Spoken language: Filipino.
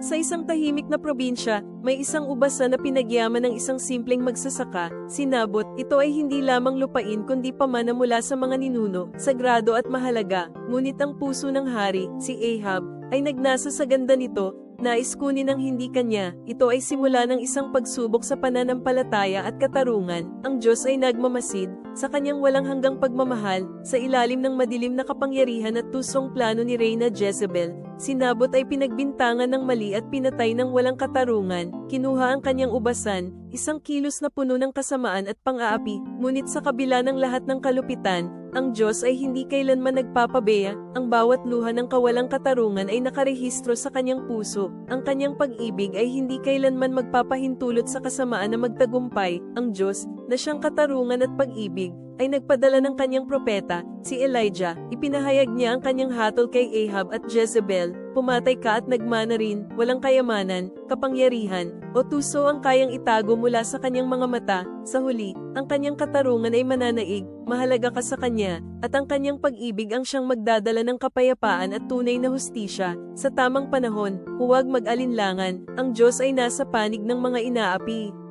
Sa isang tahimik na probinsya, may isang ubasa na pinagyaman ng isang simpleng magsasaka. Sinabot, ito ay hindi lamang lupain kundi pamana mula sa mga ninuno, sagrado at mahalaga. Ngunit ang puso ng hari, si Ahab, ay nagnasa sa ganda nito. Nais kunin ang hindi kanya. Ito ay simula ng isang pagsubok sa pananampalataya at katarungan. Ang Diyos ay nagmamasid sa kanyang walang hanggang pagmamahal, sa ilalim ng madilim na kapangyarihan at tusong plano ni Reyna Jezebel. Sinabot ay pinagbintangan ng mali at pinatay ng walang katarungan. Kinuha ang kanyang ubasan, isang kilos na puno ng kasamaan at pang-aapi. Ngunit sa kabila ng lahat ng kalupitan, ang Diyos ay hindi kailanman nagpapabeya. Ang bawat luha ng kawalang katarungan ay nakarehistro sa kanyang puso. Ang kanyang pag-ibig ay hindi kailanman magpapahintulot sa kasamaan na magtagumpay. Ang Diyos, na siyang katarungan at pag-ibig, ay nagpadala ng kanyang propeta, si Elijah. Ipinahayag niya ang kanyang hatol kay Ahab at Jezebel. Pumatay ka at nagmana rin, walang kayamanan, kapangyarihan, o tuso ang kayang itago mula sa kanyang mga mata. Sa huli, ang kanyang katarungan ay mananaig, mahalaga ka sa kanya, at ang kanyang pag-ibig ang siyang magdadala ng kapayapaan at tunay na hustisya. Sa tamang panahon, huwag mag-alinlangan, ang Diyos ay nasa panig ng mga inaapi.